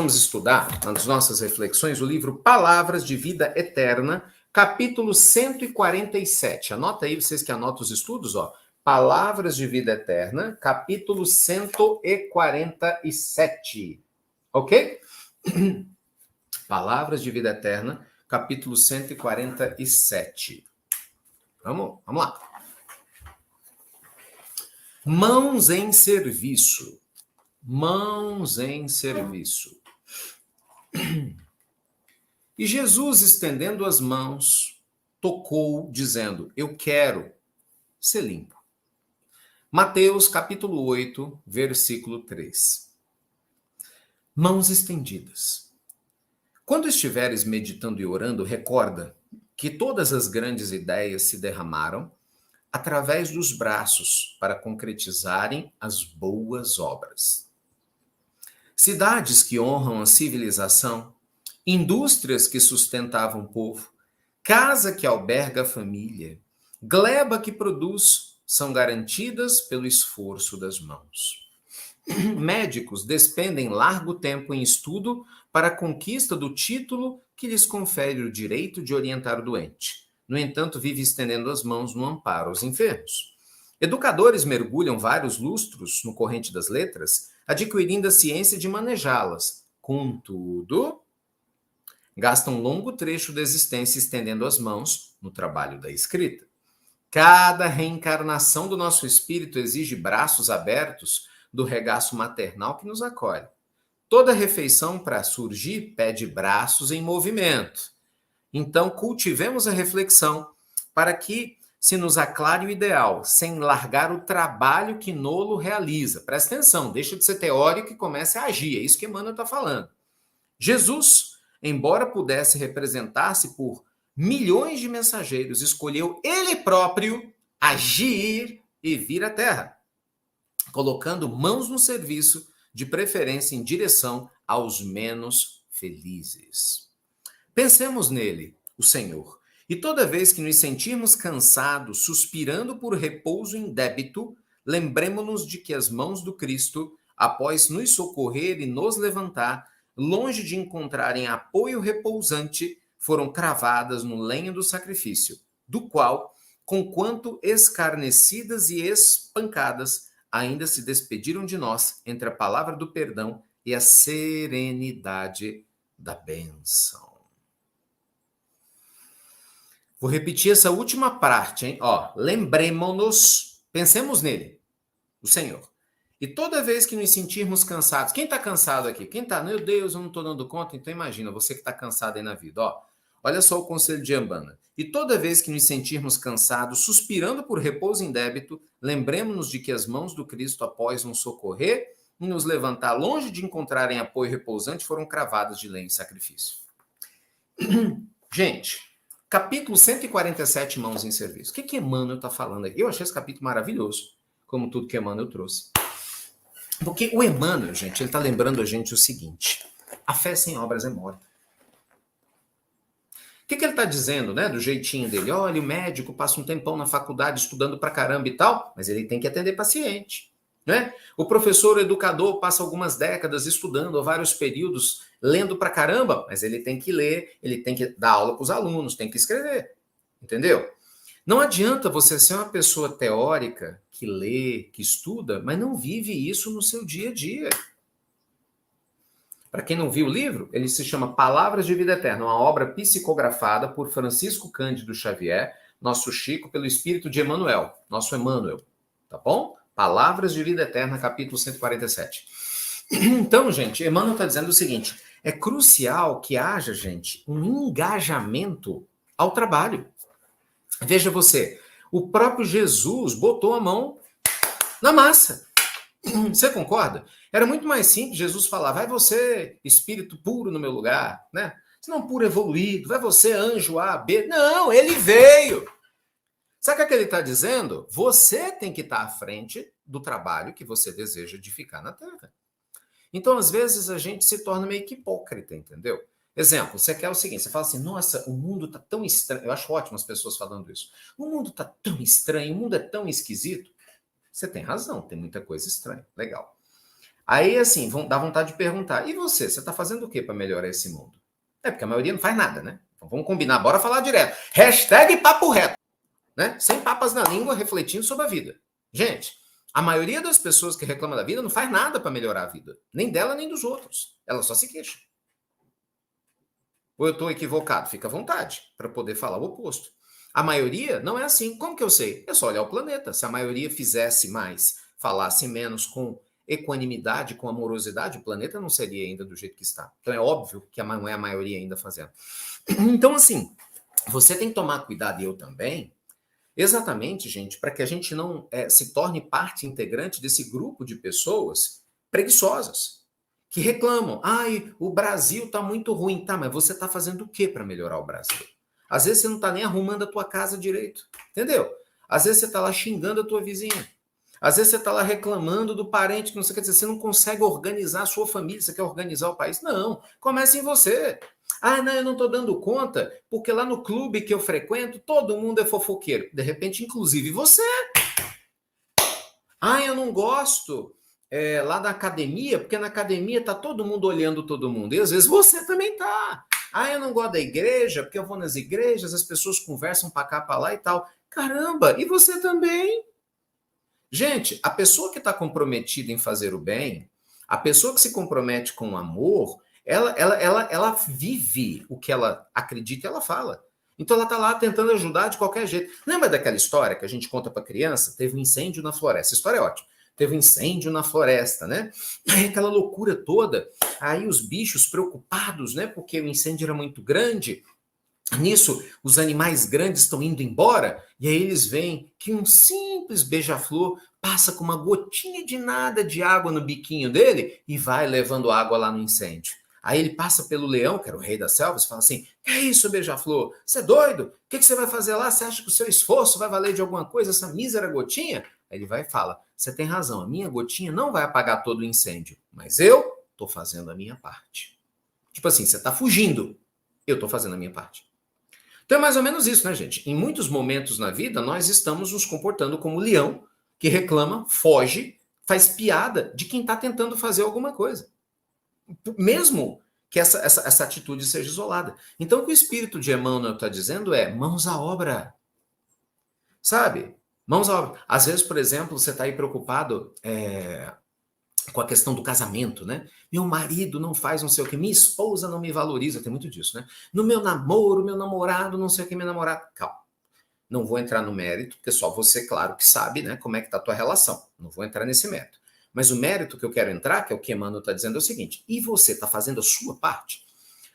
Vamos estudar, nas nossas reflexões, o livro Palavras de Vida Eterna, capítulo 147. Anota aí, vocês que anotam os estudos, ó. Palavras de Vida Eterna, capítulo 147. Ok? Palavras de Vida Eterna, capítulo 147. Vamos lá. Mãos em serviço. Mãos em serviço. E Jesus, estendendo as mãos, tocou, dizendo: Eu quero ser limpo. Mateus, capítulo 8, versículo 3. Mãos estendidas. Quando estiveres meditando e orando, recorda que todas as grandes ideias se derramaram através dos braços para concretizarem as boas obras. Cidades que honram a civilização, indústrias que sustentavam o povo, casa que alberga a família, gleba que produz, são garantidas pelo esforço das mãos. Médicos despendem largo tempo em estudo para a conquista do título que lhes confere o direito de orientar o doente. No entanto, vive estendendo as mãos no amparo aos enfermos. Educadores mergulham vários lustros no corrente das letras, adquirindo a ciência de manejá-las. Contudo, gastam longo trecho da existência estendendo as mãos no trabalho da escrita. Cada reencarnação do nosso espírito exige braços abertos do regaço maternal que nos acolhe. Toda refeição para surgir pede braços em movimento. Então, cultivemos a reflexão para que se nos aclare o ideal, sem largar o trabalho que Nolo realiza. Presta atenção, deixa de ser teórico e comece a agir. É isso que Emmanuel está falando. Jesus, embora pudesse representar-se por milhões de mensageiros, escolheu ele próprio agir e vir à Terra, colocando mãos no serviço, de preferência em direção aos menos felizes. Pensemos nele, o Senhor, e toda vez que nos sentirmos cansados, suspirando por repouso em débito, lembremos-nos de que as mãos do Cristo, após nos socorrer e nos levantar, longe de encontrarem apoio repousante, foram cravadas no lenho do sacrifício, do qual, conquanto escarnecidas e espancadas, ainda se despediram de nós entre a palavra do perdão e a serenidade da bênção. Vou repetir essa última parte, hein? Ó, lembremos-nos, pensemos nele, o Senhor. E toda vez que nos sentirmos cansados, quem está cansado aqui? Quem está, meu Deus, eu não estou dando conta? Então imagina, você que está cansado aí na vida, ó. Olha só o conselho de Ambana. E toda vez que nos sentirmos cansados, suspirando por repouso em débito, lembremos-nos de que as mãos do Cristo, após nos socorrer e nos levantar longe de encontrarem apoio repousante, foram cravadas de lenho e sacrifício. Gente, capítulo 147, mãos em serviço. O que Emmanuel está falando aqui? Eu achei esse capítulo maravilhoso, como tudo que Emmanuel trouxe. Porque o Emmanuel, gente, ele está lembrando a gente o seguinte: a fé sem obras é morta. O que ele está dizendo, né? Do jeitinho dele. Olha, o médico passa um tempão na faculdade estudando pra caramba e tal, mas ele tem que atender paciente, né? O professor, o educador, passa algumas décadas estudando, ou vários períodos, lendo pra caramba, mas ele tem que ler, ele tem que dar aula para os alunos, tem que escrever, entendeu? Não adianta você ser uma pessoa teórica que lê, que estuda, mas não vive isso no seu dia a dia. Para quem não viu o livro, ele se chama Palavras de Vida Eterna, uma obra psicografada por Francisco Cândido Xavier, nosso Chico, pelo espírito de Emmanuel, nosso Emmanuel, tá bom? Palavras de Vida Eterna, capítulo 147. Então, gente, Emmanuel está dizendo o seguinte: é crucial que haja, gente, um engajamento ao trabalho. Veja você, o próprio Jesus botou a mão na massa. Você concorda? Era muito mais simples Jesus falar: vai você, espírito puro no meu lugar, né? Se não puro evoluído, vai você, anjo A, B. Não, ele veio. Sabe o que ele está dizendo? Você tem que estar à frente do trabalho que você deseja edificar na Terra. Então, às vezes, a gente se torna meio que hipócrita, entendeu? Exemplo, você quer o seguinte, você fala assim: nossa, o mundo está tão estranho. Eu acho ótimo as pessoas falando isso. O mundo está tão estranho, o mundo é tão esquisito. Você tem razão, tem muita coisa estranha. Legal. Aí, assim, vão dar vontade de perguntar, e você está fazendo o que para melhorar esse mundo? É, porque a maioria não faz nada, né? Então vamos combinar, bora falar direto. Hashtag papo reto, né? Sem papas na língua, refletindo sobre a vida. Gente, a maioria das pessoas que reclamam da vida não faz nada para melhorar a vida. Nem dela, nem dos outros. Ela só se queixa. Ou eu estou equivocado? Fica à vontade para poder falar o oposto. A maioria não é assim. Como que eu sei? É só olhar o planeta. Se a maioria fizesse mais, falasse menos com equanimidade, com amorosidade, o planeta não seria ainda do jeito que está. Então é óbvio que não é a maioria ainda fazendo. Então, assim, você tem que tomar cuidado, e eu também, exatamente, gente, para que a gente não se torne parte integrante desse grupo de pessoas preguiçosas, que reclamam. Ai, o Brasil está muito ruim. Tá, mas você está fazendo o que para melhorar o Brasil? Às vezes você não está nem arrumando a tua casa direito, entendeu? Às vezes você está lá xingando a tua vizinha. Às vezes você está lá reclamando do parente que não sei o que dizer. Você não consegue organizar a sua família, você quer organizar o país. Não, comece em você. Ah, não, eu não estou dando conta, porque lá no clube que eu frequento, todo mundo é fofoqueiro. De repente, inclusive você. Ah, eu não gosto lá da academia, porque na academia está todo mundo olhando todo mundo. E às vezes você também tá. Ah, eu não gosto da igreja, porque eu vou nas igrejas, as pessoas conversam para cá, para lá e tal. Caramba, e você também? Gente, a pessoa que está comprometida em fazer o bem, a pessoa que se compromete com o amor, ela vive o que ela acredita e ela fala. Então ela está lá tentando ajudar de qualquer jeito. Lembra daquela história que a gente conta para criança? Teve um incêndio na floresta. A história é ótima. Teve um incêndio na floresta, né? Aí aquela loucura toda. Aí os bichos preocupados, né? Porque o incêndio era muito grande. Nisso, os animais grandes estão indo embora, e aí eles veem que um simples beija-flor passa com uma gotinha de nada de água no biquinho dele e vai levando água lá no incêndio. Aí ele passa pelo leão, que era o rei das selvas, e fala assim: que é isso, beija-flor? Você é doido? O que você vai fazer lá? Você acha que o seu esforço vai valer de alguma coisa, essa mísera gotinha? Aí ele vai e fala: você tem razão, a minha gotinha não vai apagar todo o incêndio, mas eu estou fazendo a minha parte. Tipo assim, você está fugindo, eu estou fazendo a minha parte. Então é mais ou menos isso, né, gente? Em muitos momentos na vida, nós estamos nos comportando como o leão, que reclama, foge, faz piada de quem está tentando fazer alguma coisa. Mesmo que essa atitude seja isolada. Então, o que o espírito de Emmanuel está dizendo é mãos à obra. Sabe? Mãos à obra. Às vezes, por exemplo, você está aí preocupado com a questão do casamento, né? Meu marido não faz não sei o que, minha esposa não me valoriza, tem muito disso, né? No meu namoro, meu namorado, não sei o que, minha namorada. Calma. Não vou entrar no mérito, porque só você, claro, que sabe, né, como é que tá a tua relação. Não vou entrar nesse mérito. Mas o mérito que eu quero entrar, que é o que Emmanuel está dizendo, é o seguinte: e você está fazendo a sua parte?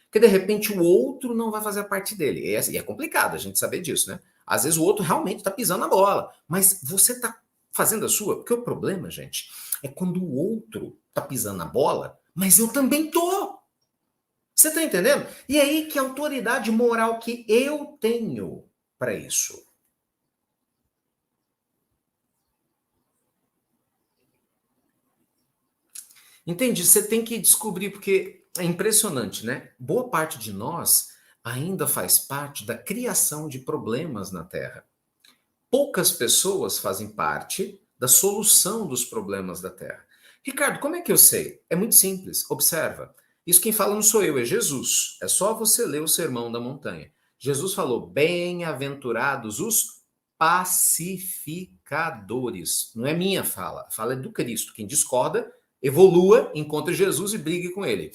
Porque de repente o outro não vai fazer a parte dele. E é complicado a gente saber disso, né? Às vezes o outro realmente está pisando na bola, mas você está fazendo a sua. Porque o problema, gente, é quando o outro está pisando na bola, mas eu também tô. Você está entendendo? E aí que autoridade moral que eu tenho para isso? Entende? Você tem que descobrir, porque é impressionante, né? Boa parte de nós ainda faz parte da criação de problemas na Terra. Poucas pessoas fazem parte da solução dos problemas da Terra. Ricardo, como é que eu sei? É muito simples. Observa. Isso quem fala não sou eu, é Jesus. É só você ler o Sermão da Montanha. Jesus falou: bem-aventurados os pacificadores. Não é minha fala, a fala é do Cristo. Quem discorda, evolua, encontre Jesus e brigue com ele.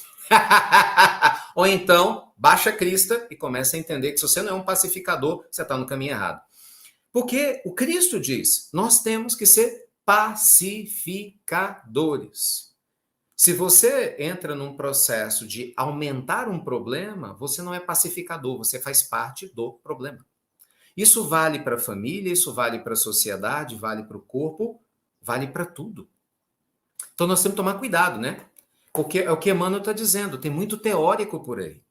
Ou então, baixa a crista e comece a entender que se você não é um pacificador, você está no caminho errado. Porque o Cristo diz: nós temos que ser pacificadores. Se você entra num processo de aumentar um problema, você não é pacificador, você faz parte do problema. Isso vale para a família, isso vale para a sociedade, vale para o corpo, vale para tudo. Então nós temos que tomar cuidado, né? Porque é o que Emmanuel está dizendo, tem muito teórico por aí.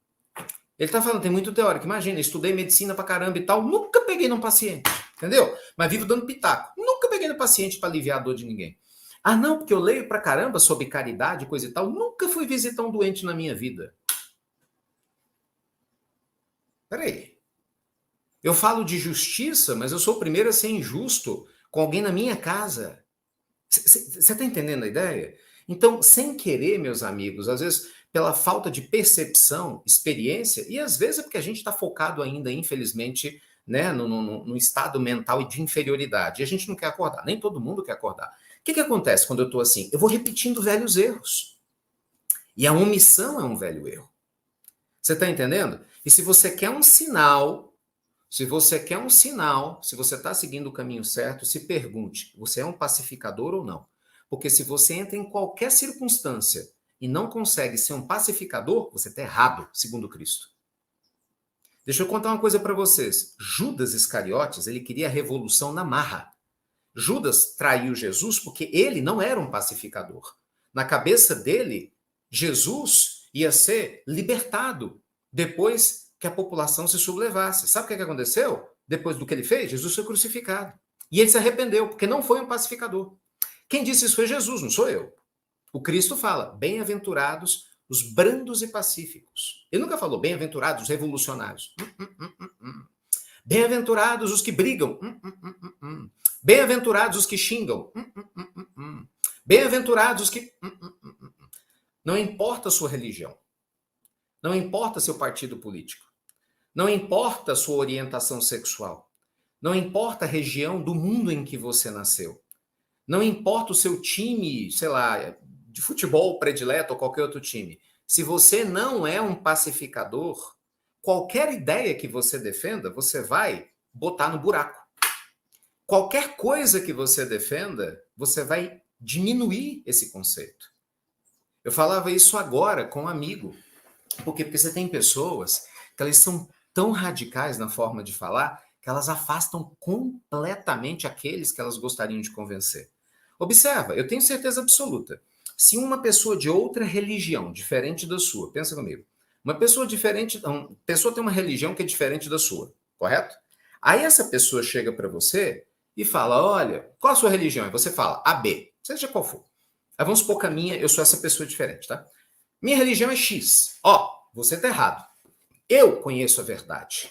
Ele está falando, tem muito teórico. Imagina, estudei medicina pra caramba e tal, nunca peguei num paciente, entendeu? Mas vivo dando pitaco. Nunca peguei no paciente para aliviar a dor de ninguém. Ah, não, porque eu leio pra caramba sobre caridade, coisa e tal. Nunca fui visitar um doente na minha vida. Peraí. Eu falo de justiça, mas eu sou o primeiro a ser injusto com alguém na minha casa. Você está entendendo a ideia? Então, sem querer, meus amigos, às vezes pela falta de percepção, experiência, e às vezes é porque a gente está focado ainda, infelizmente, né, no estado mental de inferioridade. E a gente não quer acordar, nem todo mundo quer acordar. O que acontece quando eu estou assim? Eu vou repetindo velhos erros. E a omissão é um velho erro. Você está entendendo? E se você quer um sinal, se você está seguindo o caminho certo, se pergunte, você é um pacificador ou não? Porque se você entra em qualquer circunstância e não consegue ser um pacificador, você está errado, segundo Cristo. Deixa eu contar uma coisa para vocês. Judas Iscariotes, ele queria a revolução na marra. Judas traiu Jesus porque ele não era um pacificador. Na cabeça dele, Jesus ia ser libertado depois que a população se sublevasse. Sabe o que aconteceu? Depois do que ele fez, Jesus foi crucificado. E ele se arrependeu, porque não foi um pacificador. Quem disse isso foi Jesus, não sou eu. O Cristo fala, bem-aventurados os brandos e pacíficos. Ele nunca falou bem-aventurados os revolucionários. Bem-aventurados os que brigam. Bem-aventurados os que xingam. Bem-aventurados os que... Não importa a sua religião. Não importa seu partido político. Não importa a sua orientação sexual. Não importa a região do mundo em que você nasceu. Não importa o seu time, sei lá, de futebol predileto ou qualquer outro time. Se você não é um pacificador, qualquer ideia que você defenda, você vai botar no buraco. Qualquer coisa que você defenda, você vai diminuir esse conceito. Eu falava isso agora com um amigo. Por quê? Porque você tem pessoas que elas são tão radicais na forma de falar que elas afastam completamente aqueles que elas gostariam de convencer. Observa, eu tenho certeza absoluta. Se uma pessoa de outra religião, diferente da sua, pensa comigo, uma pessoa pessoa tem uma religião que é diferente da sua, correto? Aí essa pessoa chega para você e fala, olha, qual a sua religião? E você fala, AB, seja qual for. Aí vamos supor que a minha, eu sou essa pessoa diferente, tá? Minha religião é X. Ó, você tá errado. Eu conheço a verdade.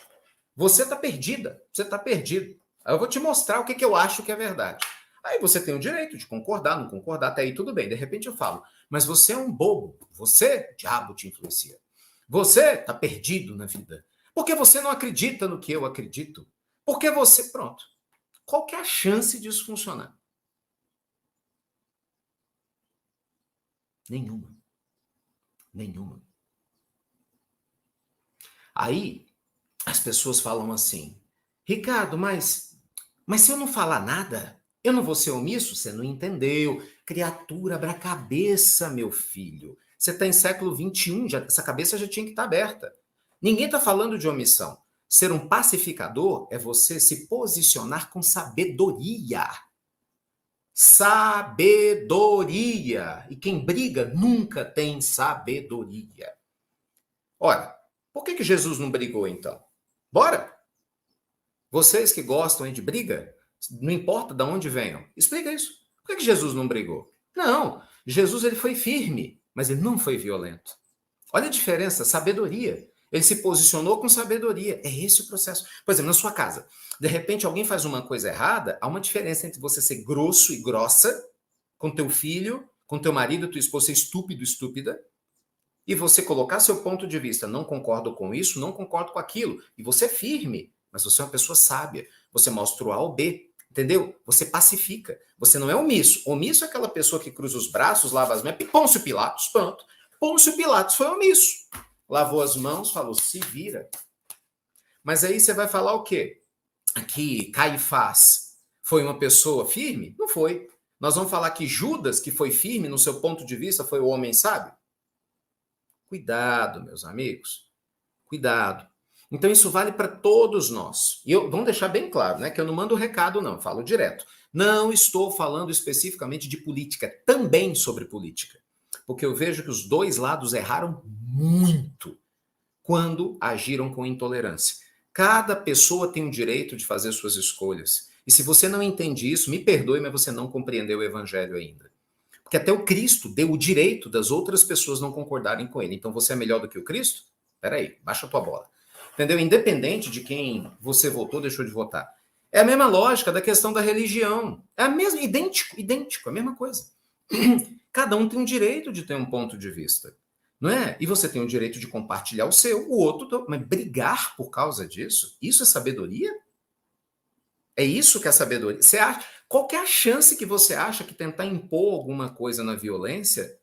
Você tá perdida. Você tá perdido. Aí eu vou te mostrar o que eu acho que é verdade. Aí você tem o direito de concordar, não concordar, até aí tudo bem. De repente eu falo, mas você é um bobo. Você, diabo, te influencia. Você tá perdido na vida. Porque você não acredita no que eu acredito. Porque você... Pronto. Qual que é a chance disso funcionar? Nenhuma. Nenhuma. Aí as pessoas falam assim, Ricardo, mas se eu não falar nada, eu não vou ser omisso? Você não entendeu. Criatura, abra a cabeça, meu filho. Você está em século XXI, essa cabeça já tinha que estar aberta. Ninguém está falando de omissão. Ser um pacificador é você se posicionar com sabedoria. Sabedoria. E quem briga nunca tem sabedoria. Ora, por que Jesus não brigou então? Bora! Vocês que gostam de briga, não importa de onde venham, explica isso. Por que Jesus não brigou? Não, Jesus ele foi firme, mas ele não foi violento. Olha a diferença, sabedoria. Ele se posicionou com sabedoria. É esse o processo. Por exemplo, na sua casa, de repente alguém faz uma coisa errada, há uma diferença entre você ser grosso e grossa com teu filho, com teu marido, tua esposa ser estúpido, estúpida, e você colocar seu ponto de vista. Não concordo com isso, não concordo com aquilo. E você é firme, mas você é uma pessoa sábia. Você mostra o A ou B, entendeu? Você pacifica. Você não é omisso. Omisso é aquela pessoa que cruza os braços, lava as mãos. Pôncio Pilatos, pronto. Pôncio Pilatos foi omisso. Lavou as mãos, falou, se vira. Mas aí você vai falar o quê? Que Caifás foi uma pessoa firme? Não foi. Nós vamos falar que Judas, que foi firme no seu ponto de vista, foi o homem sábio? Cuidado, meus amigos. Cuidado. Então, isso vale para todos nós. E vamos deixar bem claro, né? Que eu não mando recado, não. Falo direto. Não estou falando especificamente de política, também sobre política. Porque eu vejo que os dois lados erraram muito quando agiram com intolerância. Cada pessoa tem o direito de fazer suas escolhas. E se você não entende isso, me perdoe, mas você não compreendeu o evangelho ainda. Porque até o Cristo deu o direito das outras pessoas não concordarem com ele. Então você é melhor do que o Cristo? Peraí, baixa a tua bola. Entendeu? Independente de quem você votou, deixou de votar. É a mesma lógica da questão da religião. É a mesma, idêntico, a mesma coisa. Cada um tem um direito de ter um ponto de vista, não é? E você tem o direito de compartilhar o seu, o outro, mas brigar por causa disso? Isso é sabedoria? É isso que é sabedoria? Você acha, qual que é a chance que você acha que tentar impor alguma coisa na violência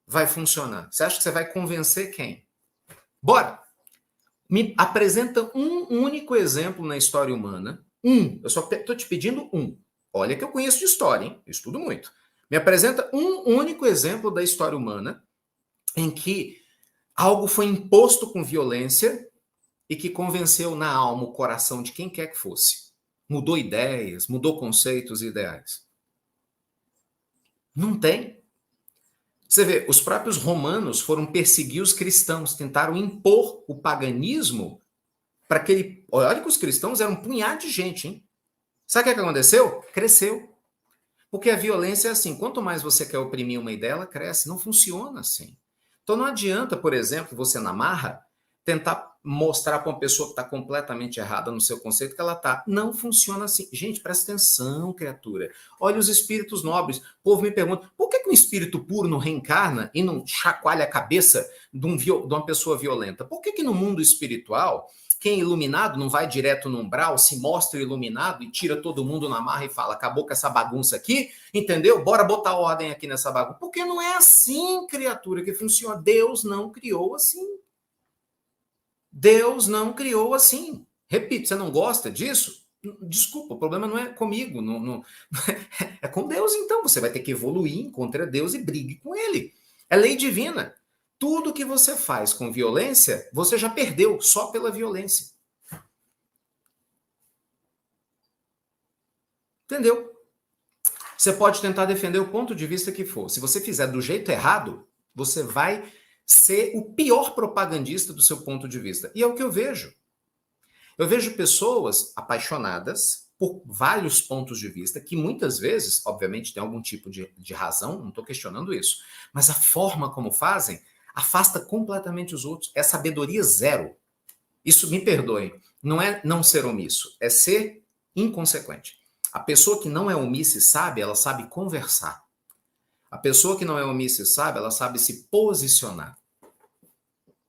vai funcionar? Você acha que você vai convencer quem? Bora! Me apresenta um único exemplo na história humana. Eu só estou te pedindo um. Olha que eu conheço de história, hein? Eu estudo muito. Me apresenta um único exemplo da história humana em que algo foi imposto com violência e que convenceu na alma, o coração de quem quer que fosse. Mudou ideias, mudou conceitos e ideais. Não tem. Você vê, os próprios romanos foram perseguir os cristãos, tentaram impor o paganismo para aquele. Olha que os cristãos eram um punhado de gente, hein? Sabe o que aconteceu? Cresceu. Porque a violência é assim: quanto mais você quer oprimir uma ideia, ela cresce. Não funciona assim. Então não adianta, por exemplo, você na marra tentar mostrar para uma pessoa que está completamente errada no seu conceito que ela está. Não funciona assim. Gente, presta atenção, criatura. Olha os espíritos nobres. O povo me pergunta, por que um espírito puro não reencarna e não chacoalha a cabeça de uma pessoa violenta? Por que no mundo espiritual, quem é iluminado não vai direto no umbral, se mostra iluminado e tira todo mundo na marra e fala, acabou com essa bagunça aqui, entendeu? Bora botar ordem aqui nessa bagunça. Porque não é assim, criatura, que funciona. Deus não criou assim. Deus não criou assim. Repito, você não gosta disso? Desculpa, o problema não é comigo, é com Deus então. Você vai ter que evoluir, encontre Deus e brigue com ele. É lei divina. Tudo que você faz com violência, você já perdeu só pela violência. Entendeu? Você pode tentar defender o ponto de vista que for. Se você fizer do jeito errado, você vai ser o pior propagandista do seu ponto de vista. E é o que eu vejo. Eu vejo pessoas apaixonadas por vários pontos de vista, que muitas vezes, obviamente, tem algum tipo de razão, não estou questionando isso, mas a forma como fazem afasta completamente os outros. É sabedoria zero. Isso, me perdoem, não é não ser omisso, é ser inconsequente. A pessoa que não é omissa e sabe, ela sabe conversar. A pessoa que não é omissa e sabe, ela sabe se posicionar.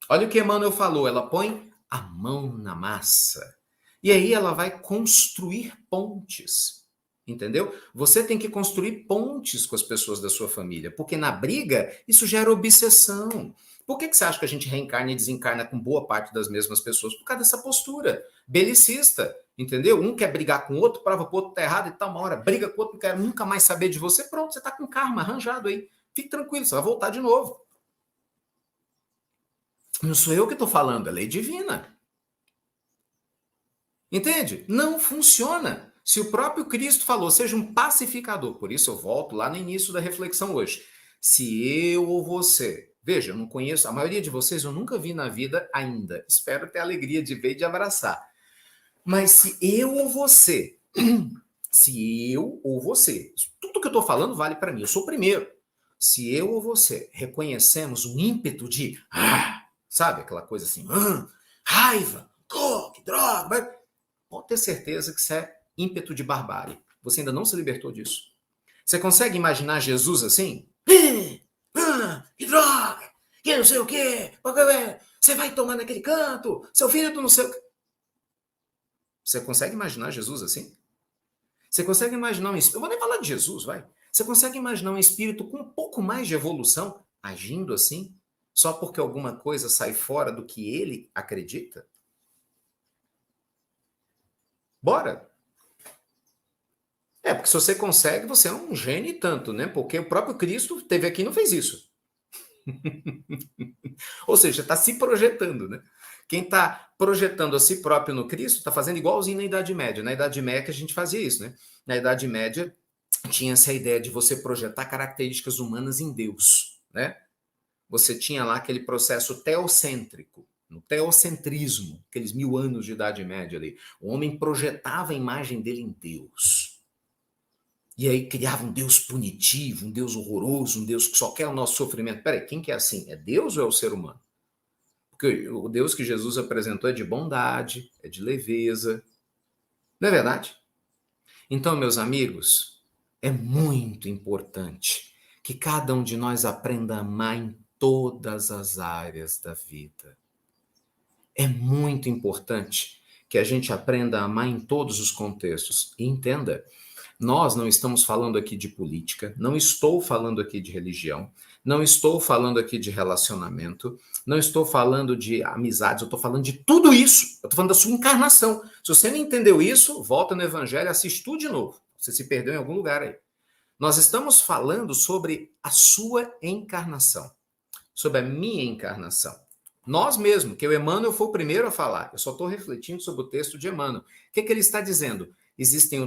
Olha o que Emmanuel falou, ela põe a mão na massa. E aí ela vai construir pontes. Entendeu? Você tem que construir pontes com as pessoas da sua família, porque na briga isso gera obsessão. Por que você acha que a gente reencarna e desencarna com boa parte das mesmas pessoas? Por causa dessa postura belicista, entendeu? Um quer brigar com o outro, prova que o outro tá errado e tal, uma hora briga com o outro, não quer nunca mais saber de você, pronto, você tá com karma arranjado aí. Fique tranquilo, você vai voltar de novo. Não sou eu que estou falando, é lei divina. Entende? Não funciona. Se o próprio Cristo falou, seja um pacificador, por isso eu volto lá no início da reflexão hoje. Se eu ou você, veja, eu não conheço, a maioria de vocês eu nunca vi na vida ainda, espero ter a alegria de ver e de abraçar. Mas se eu ou você, se eu ou você, tudo que eu estou falando vale para mim, eu sou o primeiro. Se eu ou você reconhecemos um ímpeto de, sabe, aquela coisa assim, raiva, coque, droga, pode ter certeza que isso é ímpeto de barbárie. Você ainda não se libertou disso. Você consegue imaginar Jesus assim? Que droga! Que não sei o quê! Você vai tomar naquele canto! Seu filho do não sei o quê! Você consegue imaginar Jesus assim? Você consegue imaginar um espírito... Eu vou nem falar de Jesus, vai. Você consegue imaginar um espírito com um pouco mais de evolução agindo assim? Só porque alguma coisa sai fora do que ele acredita? Bora! Porque se você consegue, você é um gênio e tanto, né? Porque o próprio Cristo teve aqui e não fez isso. Ou seja, está se projetando, né? Quem está projetando a si próprio no Cristo está fazendo igualzinho na Idade Média. Na Idade Média que a gente fazia isso, né? Na Idade Média tinha essa ideia de você projetar características humanas em Deus, né? Você tinha lá aquele processo teocêntrico, no teocentrismo, aqueles 1000 anos de Idade Média ali. O homem projetava a imagem dele em Deus. E aí criava um Deus punitivo, um Deus horroroso, um Deus que só quer o nosso sofrimento. Peraí, quem que é assim? É Deus ou é o ser humano? Porque o Deus que Jesus apresentou é de bondade, é de leveza. Não é verdade? Então, meus amigos, é muito importante que cada um de nós aprenda a amar em todas as áreas da vida. É muito importante que a gente aprenda a amar em todos os contextos. E entenda, nós não estamos falando aqui de política, não estou falando aqui de religião, não estou falando aqui de relacionamento, não estou falando de amizades, eu estou falando de tudo isso. Eu estou falando da sua encarnação. Se você não entendeu isso, volta no Evangelho, assiste tudo de novo. Você se perdeu em algum lugar aí. Nós estamos falando sobre a sua encarnação, sobre a minha encarnação. Nós mesmos, que o Emmanuel foi o primeiro a falar, eu só estou refletindo sobre o texto de Emmanuel. O que ele está dizendo? Existem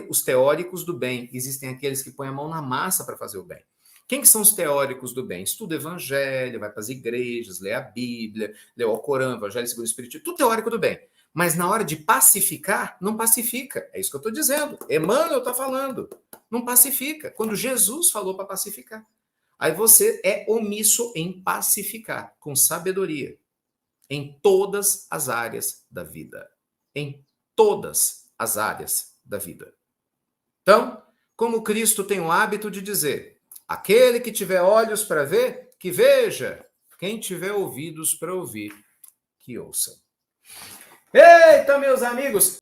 os teóricos do bem, existem aqueles que põem a mão na massa para fazer o bem. Quem que são os teóricos do bem? Estuda o Evangelho, vai para as igrejas, lê a Bíblia, lê o Alcorão, Evangelho segundo o Espiritismo, tudo teórico do bem. Mas na hora de pacificar, não pacifica. É isso que eu estou dizendo. Emmanuel está falando. Não pacifica. Quando Jesus falou para pacificar. Aí você é omisso em pacificar, com sabedoria, em todas as áreas da vida. Em todas as áreas da vida. Então, como Cristo tem o hábito de dizer, aquele que tiver olhos para ver, que veja. Quem tiver ouvidos para ouvir, que ouça. Eita, meus amigos!